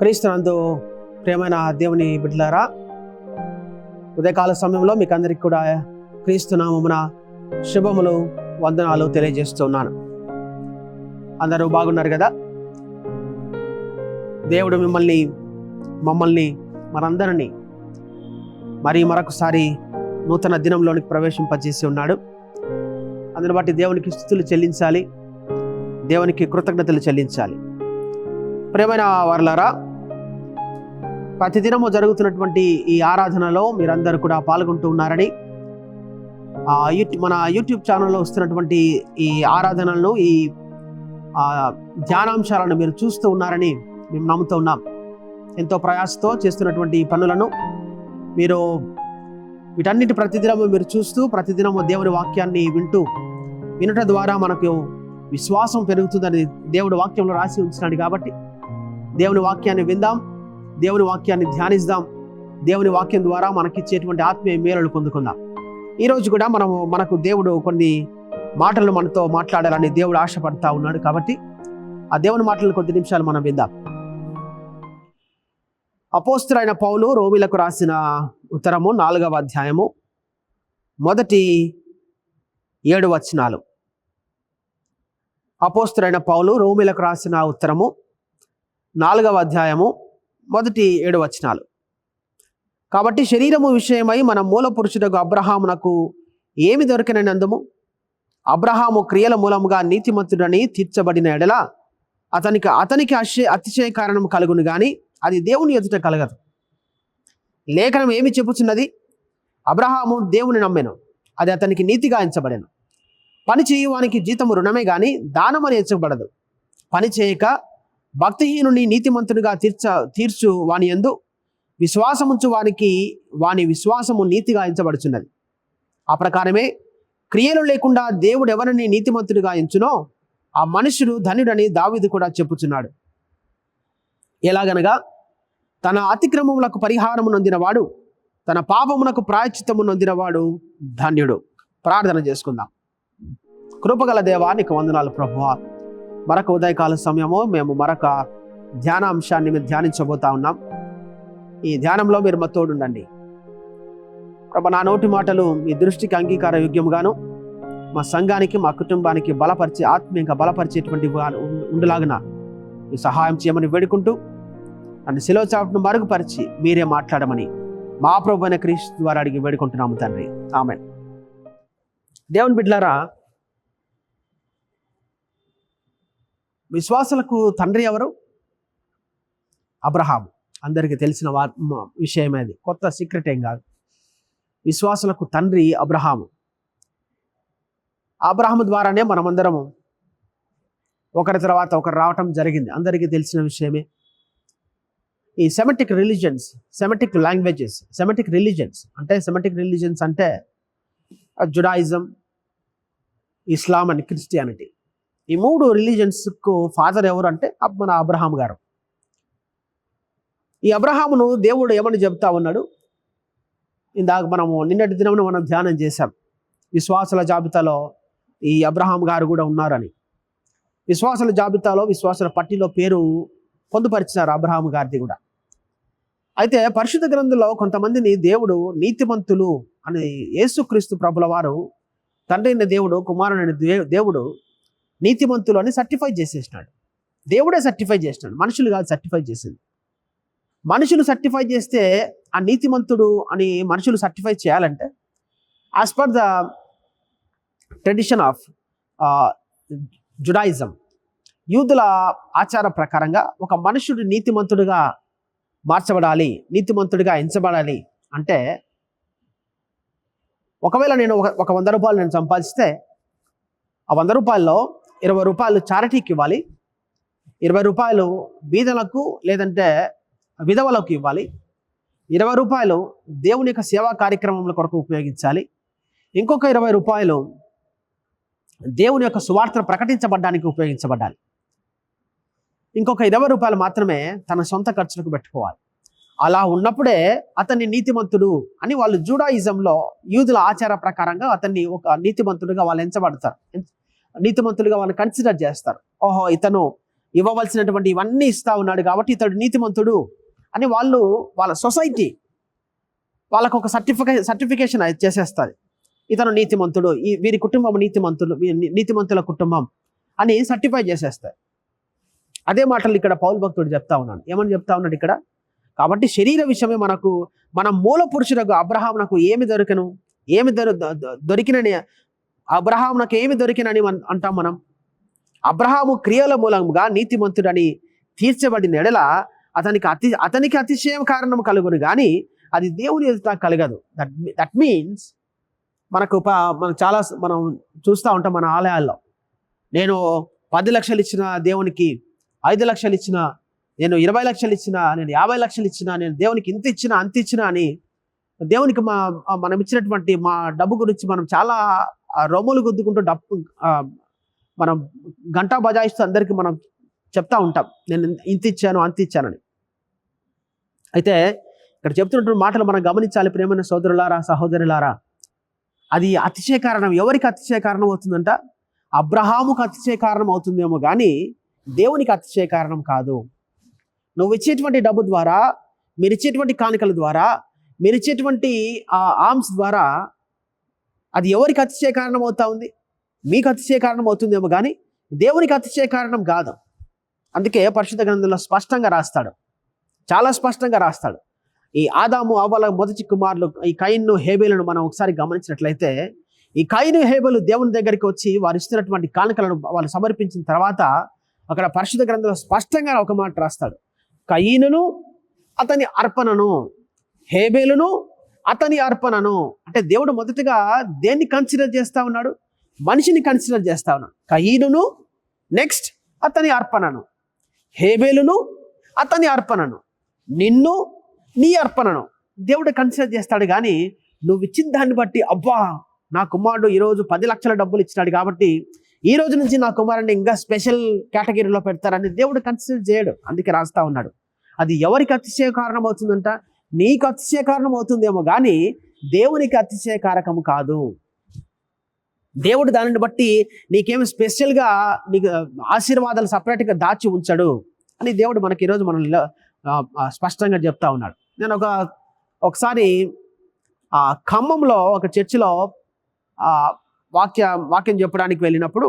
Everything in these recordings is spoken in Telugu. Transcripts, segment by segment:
క్రీస్తునందు ప్రియమైన దేవుని బిడ్డలారా, ఉదయకాల సమయంలో మీకు అందరికీ కూడా క్రీస్తు నామమున శుభములు, వందనాలు తెలియజేస్తున్నాను. అందరూ బాగున్నారు కదా? దేవుడు మమ్మల్ని మనందరినీ మరొకసారి నూతన దినంలోనికి ప్రవేశింపజేసి ఉన్నాడు. అందుని బట్టి దేవునికి స్తుతులు చెల్లించాలి, దేవునికి కృతజ్ఞతలు చెల్లించాలి. ప్రియమైన వారలారా, ప్రతిదినము జరుగుతున్నటువంటి ఈ ఆరాధనలో మీరందరూ కూడా పాల్గొంటూ ఉన్నారని, మన యూట్యూబ్ ఛానల్లో వస్తున్నటువంటి ఈ ఆరాధనలను, ఈ ధ్యానాంశాలను మీరు చూస్తూ ఉన్నారని మేము నమ్ముతూ ఉన్నాం. ఎంతో ప్రయాసతో చేస్తున్నటువంటి ఈ పనులను మీరు వీటన్నిటి ప్రతిదినము మీరు చూస్తూ, ప్రతిదినము దేవుని వాక్యాన్ని వినుట ద్వారా మనకు విశ్వాసం పెరుగుతుందని దేవుడి వాక్యంలో రాసి ఉంచినాడు. కాబట్టి దేవుని వాక్యాన్ని విందాం, దేవుని వాక్యాన్ని ధ్యానిద్దాం, దేవుని వాక్యం ద్వారా మనకిచ్చేటువంటి ఆత్మీయ మేలులు పొందుకుందాం. ఈరోజు కూడా మనకు దేవుడు కొన్ని మాటలు మనతో మాట్లాడాలని దేవుడు ఆశపడతా ఉన్నాడు. కాబట్టి ఆ దేవుని మాటలను కొద్ది నిమిషాలు మనం విందాం. అపోస్తలుడైన పౌలు రోమీలకు రాసిన ఉత్తరము 4వ అధ్యాయము మొదటి 7 వచనాలు. అపోస్తలుడైన పౌలు రోమీలకు రాసిన ఉత్తరము 4వ అధ్యాయము మొదటి 7 వచనాలు. కాబట్టి శరీరము విషయమై మన మూల పురుషుడకు అబ్రహామునకు ఏమి దొరికినందుము, అబ్రహాము క్రియల మూలముగా నీతిమంతుడని తీర్చబడిన ఎడల అతనికి అతిశయ కారణం కలుగును గాని అది దేవుని ఎదుట కలగదు. లేఖనం ఏమి చెప్పుచున్నది? అబ్రహాము దేవుని నమ్మెను, అది అతనికి నీతిగా ఎంచబడెను. పని చేయువానికి జీతము రుణమే గాని దానమని ఎంచబడదు. పని చేయక భక్తిహీనుని నీతిమంతుడిగా తీర్చు వాని యందు విశ్వాసముంచు వాని విశ్వాసము నీతిగా ఎంచబడుచున్నది. ఆ ప్రకారమే క్రియలు లేకుండా దేవుడు ఎవరిని నీతిమంతుడిగా ఎంచునో ఆ మనుషుడు ధన్యుడని దావీదు కూడా చెప్పుచున్నాడు. ఎలాగనగా తన అతిక్రమములకు పరిహారము నొందినవాడు, తన పాపమునకు ప్రాయశ్చిత్తము నొందినవాడు ధన్యుడు. ప్రార్థన చేసుకుందాం. కృపగల దేవా, నీకు వందనాలు ప్రభువా. మరొక ఉదయకాల సమయము మేము మరొక ధ్యానాంశాన్ని మేము ధ్యానించబోతా ఉన్నాం. ఈ ధ్యానంలో మీరు మా తోడుండండి ప్రభు. నా నోటి మాటలు మీ దృష్టికి అంగీకార యోగ్యముగాను, మా సంఘానికి, మా కుటుంబానికి ఆత్మీయంగా బలపరిచేటువంటి ఉండలాగిన మీ సహాయం చేయమని వేడుకుంటూ, నన్ను శిలువ చాటును మరుగుపరిచి మీరే మాట్లాడమని మా ప్రభు అయిన క్రీస్తు ద్వారా అడిగి వేడుకుంటున్నాము తండ్రి, ఆమేన్. దేవుని బిడ్డలారా, విశ్వాసులకు తండ్రి ఎవరు? అబ్రహాము. అందరికీ తెలిసిన విషయమే, అది కొత్త సీక్రెట్ ఏం కాదు. విశ్వాసులకు తండ్రి అబ్రహాము. అబ్రహాము ద్వారానే మనమందరము ఒకరి తర్వాత ఒకరు రావటం జరిగింది, అందరికీ తెలిసిన విషయమే. ఈ Semitic religions, Semitic languages, Semitic religions అంటే జుడాయిజం, ఇస్లాం అండ్ క్రిస్టియానిటీ. ఈ 3 రిలీజియన్స్కు ఫాదర్ ఎవరు అంటే మన అబ్రహాం గారు. ఈ అబ్రహామును దేవుడు ఏమని చెప్తా ఉన్నాడు? ఇందాక నిన్నటి దినమున మనం ధ్యానం చేశాం. విశ్వాసుల జాబితాలో ఈ అబ్రహాం గారు కూడా ఉన్నారని. విశ్వాసుల జాబితాలో, విశ్వాసుల పట్టిలో పేరు పొందుపరిచినారు అబ్రహాం గారిది కూడా. అయితే పరిశుద్ధ గ్రంథంలో కొంతమందిని దేవుడు నీతిమంతులు అని, యేసుక్రీస్తు ప్రభుల వారు తండ్రి అయిన దేవుడు, కుమారుడైన దేవుడు నీతిమంతులు అని సర్టిఫై చేసేసినాడు. దేవుడే సర్టిఫై చేసినాడు, మనుషులు కాదు సర్టిఫై చేసింది. మనుషులు సర్టిఫై చేస్తే ఆ నీతిమంతుడు అని మనుషులు సర్టిఫై చేయాలంటే as per the tradition of Judaism, యూదుల ఆచార ప్రకారంగా ఒక మనుషుడు నీతిమంతుడిగా మార్చబడాలి, నీతిమంతుడిగా ఎంచబడాలి అంటే, ఒకవేళ నేను ఒక 100 రూపాయలు నేను సంపాదిస్తే ఆ 100 రూపాయల్లో 20 రూపాయలు చారిటీకి ఇవ్వాలి, 20 రూపాయలు బీదలకు లేదంటే విధవలకు ఇవ్వాలి, 20 రూపాయలు దేవుని యొక్క సేవా కార్యక్రమముల కొరకు ఉపయోగించాలి, ఇంకొక 20 రూపాయలు దేవుని యొక్క సువార్తను ప్రకటించబడ్డానికి ఉపయోగించబడాలి, ఇంకొక 20 రూపాయలు మాత్రమే తన సొంత ఖర్చులకు పెట్టుకోవాలి. అలా ఉన్నప్పుడే అతన్ని నీతిమంతుడు అని వాళ్ళు జూడాయిజంలో, యూదుల ఆచార ప్రకారంగా అతన్ని ఒక నీతిమంతుడిగా వాళ్ళు ఎంచబడతారు, నీతిమంతులుగా వాళ్ళు కన్సిడర్ చేస్తారు. ఓహో, ఇతను ఇవ్వవలసినటువంటి ఇవన్నీ ఇస్తా ఉన్నాడు కాబట్టి ఇతడు నీతిమంతుడు అని వాళ్ళ సొసైటీ వాళ్ళకు ఒక సర్టిఫికేషన్ చేసేస్తుంది. ఇతను నీతిమంతుడు, వీరి కుటుంబం నీతిమంతుల కుటుంబం అని సర్టిఫై చేసేస్తారు. అదే మాటలు ఇక్కడ పౌలు భక్తుడు చెప్తా ఉన్నాడు. ఏమని చెప్తా ఉన్నాడు ఇక్కడ? కాబట్టి శరీర విషయమే మన మూల పురుషులకు అబ్రహామునకు ఏమి దొరికినని అబ్రహామునకు ఏమి దొరికినని అంటాం మనం. అబ్రహాము క్రియల మూలంగా నీతిమంతుడని తీర్చబడిన ఎడల అతనికి అతిశయం కారణం కలుగును కానీ అది దేవుని ఎదుట కలగదు. దట్ మీన్స్ మనం చూస్తూ ఉంటాం మన ఆలయాల్లో, నేను 10 లక్షలు ఇచ్చిన దేవునికి, 5 లక్షలు ఇచ్చిన, నేను 20 లక్షలు ఇచ్చిన, నేను 50 లక్షలు ఇచ్చిన, నేను దేవునికి ఇంత ఇచ్చినా అంత ఇచ్చినా అని దేవునికి మనం ఇచ్చినటువంటి మా డబ్బు గురించి మనం చాలా రొమ్ములు గుద్దుకుంటూ మనం గంటా బజాయిస్తూ అందరికీ మనం చెప్తా ఉంటాం, నేను ఇంత ఇచ్చాను అంత ఇచ్చానని. అయితే ఇక్కడ చెప్తున్నటువంటి మాటలు మనం గమనించాలి. ప్రేమైన సోదరులారా, సహోదరులారా, అది అతిశయ కారణం. ఎవరికి అతిశయ కారణం అవుతుందంట? అబ్రహాముకు అతిశయ కారణం అవుతుందేమో కానీ దేవునికి అతిశయ కారణం కాదు. నువ్వు ఇచ్చేటువంటి డబ్బు ద్వారా, మీరు ఇచ్చేటువంటి కానుకల ద్వారా, మీరు ఇచ్చేటువంటి ఆర్మ్స్ ద్వారా అది ఎవరికి అతిశయ కారణం అవుతా ఉంది? మీకు అతిశయ కారణం అవుతుందేమో కానీ దేవునికి అతిశయ కారణం కాదు. అందుకే పరిశుద్ధ గ్రంథంలో స్పష్టంగా రాస్తాడు, చాలా స్పష్టంగా రాస్తాడు. ఈ ఆదాము అవ్వల మొదటి కుమారులు ఈ కయీను హేబేలును మనం ఒకసారి గమనించినట్లయితే, ఈ కయీను హేబేలు దేవుని దగ్గరికి వచ్చి వారు ఇస్తున్నటువంటి కానుకలను వాళ్ళు సమర్పించిన తర్వాత అక్కడ పరిశుద్ధ గ్రంథంలో స్పష్టంగా ఒక మాట రాస్తాడు, కయీనును అతని అర్పణను, హేబేలును అతని అర్పణను. అంటే దేవుడు మొదటగా దేన్ని కన్సిడర్ చేస్తా ఉన్నాడు? మనిషిని కన్సిడర్ చేస్తా ఉన్నాడు. కయీనును, నెక్స్ట్ అతని అర్పణను, హేబేలును అతని అర్పణను, నిన్ను నీ అర్పణను దేవుడు కన్సిడర్ చేస్తాడు. కానీ నువ్వు ఇచ్చిన దాన్ని బట్టి, అబ్బా నా కుమారుడు ఈరోజు 10 లక్షల డబ్బులు ఇచ్చినాడు కాబట్టి ఈ రోజు నుంచి నా కుమారుడిని ఇంకా స్పెషల్ కేటగిరీలో పెడతారని దేవుడు కన్సిడర్ చేయడు. అందుకే రాస్తా ఉన్నాడు. అది ఎవరికి అతిశయ కారణం అవుతుందంట? నీకు అతిశయ కారణం అవుతుందేమో కానీ దేవునికి అతిశయ కారకము కాదు. దేవుడు దానిని బట్టి నీకేమి స్పెషల్గా నీకు ఆశీర్వాదాలు సపరేట్గా దాచి ఉంచడు అని దేవుడు మనకి ఈరోజు మనల్ని స్పష్టంగా చెప్తా ఉన్నాడు. నేను ఒకసారి ఖమ్మంలో ఒక చర్చిలో వాక్యం చెప్పడానికి వెళ్ళినప్పుడు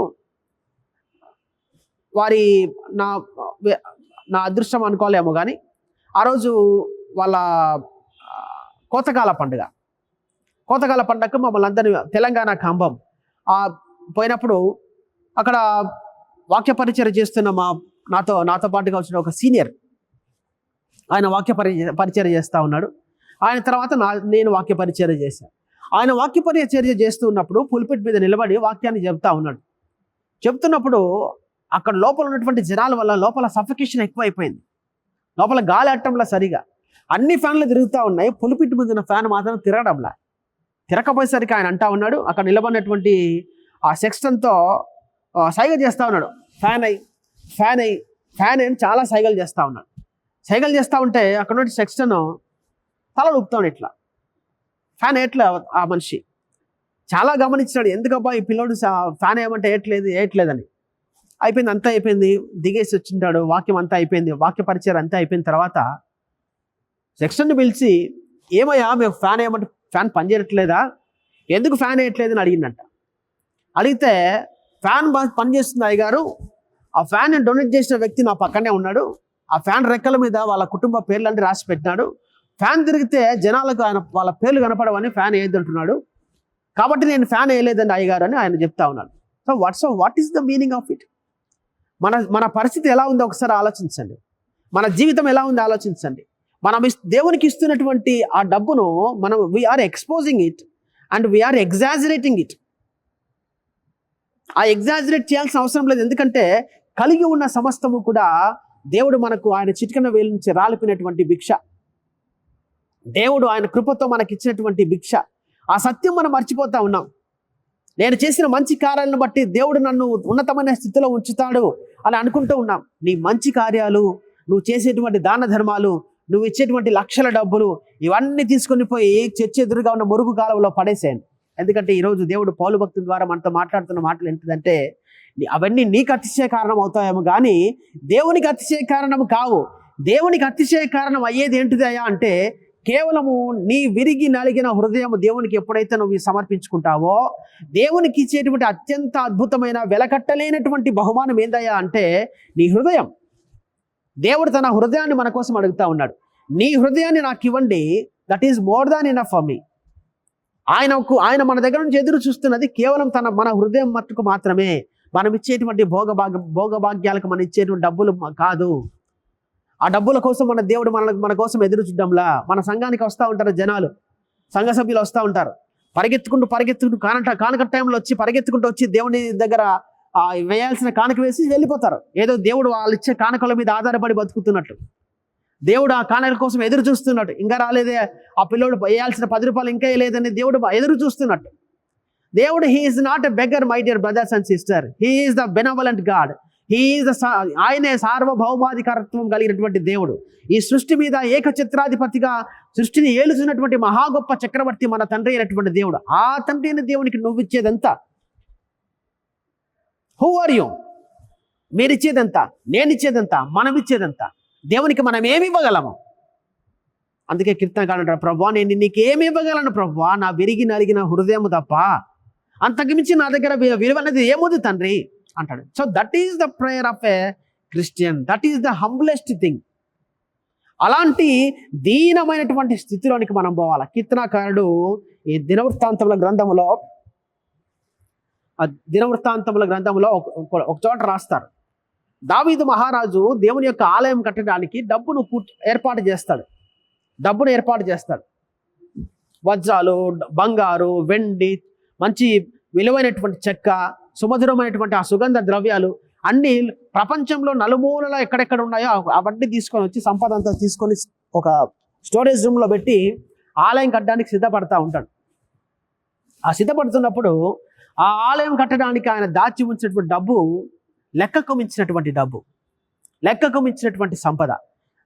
నా అదృష్టం అనుకోలేమో కానీ ఆ రోజు వాళ్ళ కోతకాల పండుగకు మమ్మల్ని అందరినీ తెలంగాణ ఖమ్మం పోయినప్పుడు అక్కడ వాక్య పరిచయం చేస్తున్న నాతో పాటుగా వచ్చిన ఒక సీనియర్ ఆయన వాక్య పరిచయం చేస్తూ ఉన్నాడు. ఆయన తర్వాత నేను వాక్య పరిచయం చేశాను. ఆయన వాక్య పరిచర్య చేస్తూ ఉన్నప్పుడు పుల్పిట్ మీద నిలబడి వాక్యాన్ని చెప్తా ఉన్నాడు. చెప్తున్నప్పుడు అక్కడ లోపల ఉన్నటువంటి జనాల వల్ల లోపల సఫికేషన్ ఎక్కువైపోయింది. లోపల గాలి అట్టంలా సరిగా అన్ని ఫ్యాన్లు తిరుగుతూ ఉన్నాయి, పుల్పిట్ మీద ఉన్న ఫ్యాన్ మాత్రం తిరగపోయేసరికి ఆయన అంటా ఉన్నాడు, అక్కడ నిలబడినటువంటి ఆ సెక్స్టన్తో సైగలు చేస్తూ ఉన్నాడు, ఫ్యాన్ అని చాలా సైగలు చేస్తూ ఉన్నాడు. సైగలు చేస్తూ ఉంటే అక్కడ నుండి సెక్స్టన్ తల ఊపుతాడు, ఇట్లా ఫ్యాన్ వేయట్లే. ఆ మనిషి చాలా గమనించాడు, ఎందుకబ్బా ఈ పిల్లోడు ఫ్యాన్ వేయమంటే వేయట్లేదని. అంతా అయిపోయింది, దిగేసి వచ్చింటాడు, వాక్యం అంతా అయిపోయింది, వాక్య పరిచయం అంతా అయిపోయిన తర్వాత సెక్షన్ని పిలిచి, ఏమయ్యా మేము ఫ్యాన్ వేయమంటే ఫ్యాన్ పనిచేయట్లేదా, ఎందుకు ఫ్యాన్ వేయట్లేదు అని అడిగిందంట. అడిగితే ఫ్యాన్ పనిచేస్తుంది అయ్యగారు, ఆ ఫ్యాన్ డొనేట్ చేసిన వ్యక్తి నా పక్కనే ఉన్నాడు, ఆ ఫ్యాన్ రెక్కల మీద వాళ్ళ కుటుంబ పేర్లన్నీ రాసి పెట్టినాడు, ఫ్యాన్ తిరిగితే జనాలకు వాళ్ళ పేర్లు కనపడవని ఫ్యాన్ వేయద్దంటున్నాడు, కాబట్టి నేను ఫ్యాన్ వేయలేదండి అయ్యగారు అని ఆయన చెప్తా ఉన్నాడు. So what is the meaning of it? మన పరిస్థితి ఎలా ఉందో ఒకసారి ఆలోచించండి. మన జీవితం ఎలా ఉందో ఆలోచించండి. మనం దేవునికి ఇస్తున్నటువంటి ఆ డబ్బును మనం we're exposing it and we're exaggerating it. ఆ ఎగ్జాజరేట్ చేయాల్సిన అవసరం లేదు, ఎందుకంటే కలిగి ఉన్న సమస్తము కూడా దేవుడు మనకు ఆయన చిటికెన వేలు నుంచి రాలిపినటువంటి భిక్ష. దేవుడు ఆయన కృపతో మనకి ఇచ్చినటువంటి భిక్ష. ఆ సత్యం మనం మర్చిపోతా ఉన్నాం. నేను చేసిన మంచి కార్యాలను బట్టి దేవుడు నన్ను ఉన్నతమైన స్థితిలో ఉంచుతాడు అని అనుకుంటూ ఉన్నాం. నీ మంచి కార్యాలు, నువ్వు చేసేటువంటి దాన ధర్మాలు, నువ్వు ఇచ్చేటువంటి లక్షల డబ్బులు, ఇవన్నీ తీసుకొని పోయి చర్చి ఎదురుగా ఉన్న మురుగు కాలువలో పడేసేయండి. ఎందుకంటే ఈరోజు దేవుడు పౌలు భక్తుల ద్వారా మనతో మాట్లాడుతున్న మాటలు ఏంటిదంటే, అవన్నీ నీకు అతిశయ కారణం అవుతాయేమో కానీ దేవునికి అతిశయ కారణం కావు. దేవునికి అతిశయ కారణం అయ్యేది ఏంటిదయ్యా అంటే, కేవలము నీ విరిగి నలిగిన హృదయం దేవునికి ఎప్పుడైతే నువ్వు సమర్పించుకుంటావో, దేవునికి ఇచ్చేటువంటి అత్యంత అద్భుతమైన వెలకట్టలేనటువంటి బహుమానం ఏందయ్యా అంటే నీ హృదయం. దేవుడు తన హృదయాన్ని మన కోసం అడుగుతా ఉన్నాడు. నీ హృదయాన్ని నాకు ఇవ్వండి, that is more than enough for me. ఆయన మన దగ్గర నుంచి ఎదురు చూస్తున్నది కేవలం మన హృదయం మట్టుకు మాత్రమే. మనం ఇచ్చేటువంటి భోగభాగ్యాలకు మనం ఇచ్చేటువంటి డబ్బులు కాదు. ఆ డబ్బుల కోసం దేవుడు మన కోసం ఎదురు చూడడంలా. మన సంఘానికి వస్తూ ఉంటారు జనాలు, సంఘ సభ్యులు వస్తూ ఉంటారు, పరిగెత్తుకుంటూ కానుక టైంలో వచ్చి పరిగెత్తుకుంటూ వచ్చి దేవుని దగ్గర వేయాల్సిన కానుక వేసి వెళ్ళిపోతారు. ఏదో దేవుడు వాళ్ళు ఇచ్చే కానుకల మీద ఆధారపడి బతుకుతున్నట్టు, దేవుడు ఆ కానుకల కోసం ఎదురు చూస్తున్నట్టు, ఇంకా రాలేదే ఆ పిల్లోడు వేయాల్సిన 10 రూపాయలు ఇంకా వేయలేదని దేవుడు ఎదురు చూస్తున్నట్టు. దేవుడు he is not a beggar my dear brothers and sister. He is the benevolent God. ఆయనే సార్వభౌమాధికారత్వం కలిగినటువంటి దేవుడు. ఈ సృష్టి మీద ఏకఛత్రాధిపతిగా సృష్టిని ఏలుతున్నటువంటి మహా గొప్ప చక్రవర్తి మన తండ్రి అయినటువంటి దేవుడు. ఆ తండ్రి అయిన దేవునికి నువ్వు ఇచ్చేదంతా, హూ ఆర్ యూ? మీరు ఇచ్చేదంతా, నేను ఇచ్చేదంతా, మనం ఇచ్చేదంతా దేవునికి మనం ఏమి ఇవ్వగలము? అందుకే కీర్తనకారుడు అంటాడు, ప్రభువా నేను నీకేమి ఇవ్వగలను ప్రభువా, నా విరిగి నలిగిన హృదయము తప్ప అంతకుమించి నా దగ్గర విలువనేది ఏముంది తండ్రి అంటాడు. So that is the prayer of a Christian. That is the humblest thing. అలాంటి దీనమైనటువంటి స్థితిలోనికి మనం పోవాలి. కీర్తనకారుడు ఈ దినవృత్తాంతముల గ్రంథంలో ఒక చోట రాస్తారు, దావీదు మహారాజు దేవుని యొక్క ఆలయం కట్టడానికి డబ్బును ఏర్పాటు చేస్తాడు. వజ్రాలు, బంగారు, వెండి, మంచి విలువైనటువంటి చెక్క, సుమధురమైనటువంటి ఆ సుగంధ ద్రవ్యాలు అన్నీ ప్రపంచంలో నలుమూలలో ఎక్కడెక్కడ ఉన్నాయో అవన్నీ తీసుకొని వచ్చి సంపద అంతా తీసుకొని ఒక స్టోరేజ్ రూమ్లో పెట్టి ఆలయం కట్టడానికి సిద్ధపడతా ఉంటాడు. ఆ సిద్ధపడుతున్నప్పుడు ఆ ఆలయం కట్టడానికి ఆయన దాచి ఉంచినటువంటి డబ్బు లెక్కకు మించినటువంటి సంపద.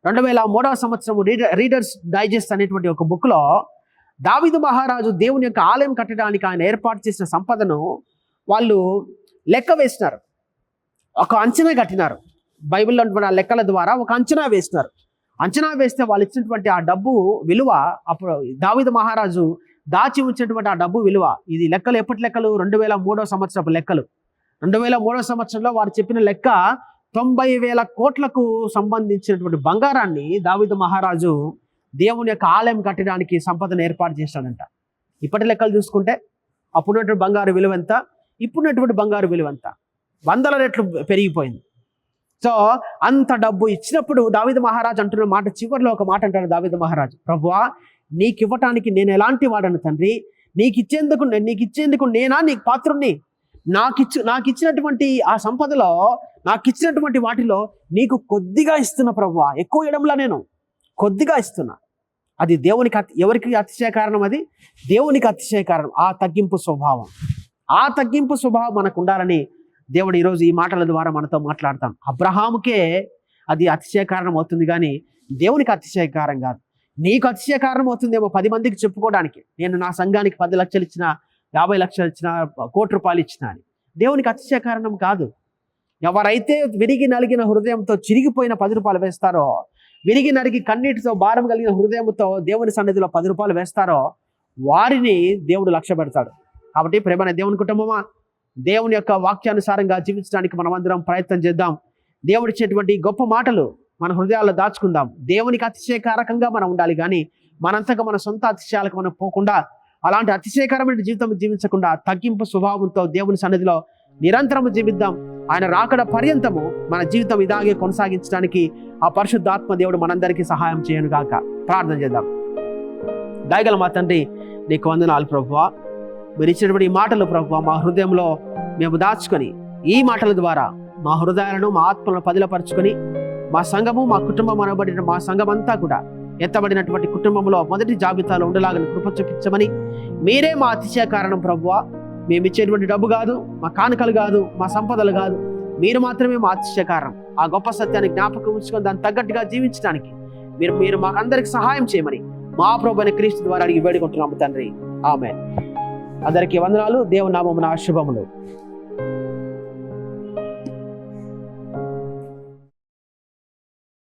2003వ సంవత్సరం రీడర్స్ డైజెస్ట్ అనేటువంటి ఒక బుక్లో దావీదు మహారాజు దేవుని యొక్క ఆలయం కట్టడానికి ఆయన ఏర్పాటు చేసిన సంపదను వాళ్ళు లెక్క వేసినారు, ఒక అంచనా కట్టినారు. బైబిల్లో ఉన్నటువంటి ఆ లెక్కల ద్వారా ఒక అంచనా వేసినారు. అంచనా వేస్తే వాళ్ళు ఇచ్చినటువంటి ఆ డబ్బు విలువ, అప్పుడు దావీదు మహారాజు దాచి ఉంచినటువంటి ఆ డబ్బు విలువ, ఇది లెక్కలు ఎప్పటి లెక్కలు? 2003వ సంవత్సరపు లెక్కలు. 2003వ సంవత్సరంలో వారు చెప్పిన లెక్క 90,000 కోట్లకు సంబంధించినటువంటి బంగారాన్ని దావీదు మహారాజు దేవుని యొక్క ఆలయం కట్టడానికి సంపదను ఏర్పాటు చేశాడంట. ఇప్పటి లెక్కలు చూసుకుంటే అప్పుడున్నటువంటి బంగారు విలువ ఎంత, ఇప్పుడున్నటువంటి బంగారు విలువ ఎంత? 100 రెట్లు పెరిగిపోయింది. సో అంత డబ్బు ఇచ్చినప్పుడు దావీదు మహారాజు అంటున్న మాట, చివరిలో ఒక మాట అంటాడు దావీదు మహారాజు, ప్రభువా నీకు ఇవ్వటానికి నేను ఎలాంటి వాడను తండ్రి, నీకు ఇచ్చేందుకు నేనా నీకు పాత్రుణ్ణి? నాకు ఇచ్చినటువంటి ఆ సంపదలో, నాకు ఇచ్చినటువంటి వాటిలో నీకు కొద్దిగా ఇస్తున్నా ప్రభువా, ఎక్కువ ఇవ్వడంలా నేను కొద్దిగా ఇస్తున్నా. అది ఎవరికి అతిశయ కారణం? అది దేవునికి అతిశయ కారణం. ఆ తగ్గింపు స్వభావం మనకు ఉండాలని దేవుడు ఈరోజు ఈ మాటల ద్వారా మనతో మాట్లాడతాం. అబ్రహాముకే అది అతిశయ కారణం అవుతుంది కానీ దేవునికి అతిశయ కారణం కాదు. నీకు అతిశయ కారణం అవుతుందేమో 10 మందికి చెప్పుకోవడానికి, నేను నా సంఘానికి 10 లక్షలు ఇచ్చినా, 50 లక్షలు ఇచ్చినా, ₹1,00,00,000 ఇచ్చినా అని. దేవునికి అతిశయ కారణం కాదు. ఎవరైతే విరిగి నలిగిన హృదయంతో చిరిగిపోయిన 10 రూపాయలు వేస్తారో, విరిగి నలిగి కన్నీటితో భారం కలిగిన హృదయంతో దేవుని సన్నిధిలో 10 రూపాయలు వేస్తారో వారిని దేవుడు లక్ష్య పెడతాడు. కాబట్టి ప్రేమైన దేవుని కుటుంబమా, దేవుని యొక్క వాక్యానుసారంగా జీవించడానికి మనమందరం ప్రయత్నం చేద్దాం. దేవుడిచ్చేటువంటి గొప్ప మాటలు మన హృదయాల్లో దాచుకుందాం. దేవునికి అతిశయకారకంగా మనం ఉండాలి కానీ మనంతగా మన సొంత అతిశయాలకు మనం పోకుండా, అలాంటి అతిశయకరమైన జీవితం జీవించకుండా తగ్గింపు స్వభావంతో దేవుని సన్నిధిలో నిరంతరము జీవిద్దాం. ఆయన రాకడ పర్యంతము మన జీవితం ఇలాగే కొనసాగించడానికి ఆ పరిశుద్ధాత్మ దేవుడు మనందరికీ సహాయం చేయను గాక. ప్రార్థన చేద్దాం. దయగల మా తండ్రి, నీకు వందనాలు ప్రభువా. మీరు ఇచ్చినటువంటి ఈ మాటలు ప్రభువా మా హృదయంలో మేము దాచుకొని, ఈ మాటల ద్వారా మా హృదయాలను, మా ఆత్మలను పదిలపరుచుకొని, మా సంఘము, మా కుటుంబం అనబడిన మా సంఘం అంతా కూడా ఎత్తబడినటువంటి కుటుంబంలో మొదటి జాబితాలో ఉండలాగని కృప చూపించమని, మీరే మా అతిశయ కారణం ప్రభువా. మేము ఇచ్చేటువంటి డబ్బు కాదు, మా కానుకలు కాదు, మా సంపదలు కాదు, మీరు మాత్రమే మా అతిశయ కారణం. ఆ గొప్ప సత్యాన్ని జ్ఞాపకం ఉంచుకొని దాన్ని తగ్గట్టుగా జీవించడానికి మీరు మాకందరికి సహాయం చేయమని మా ప్రభువైన క్రీస్తు ద్వారా అడిగి వేడుకుంటున్నాము తండ్రి. ఆమేన్. అందరికీ వందనాలు. దేవుని నామమున శుభములు.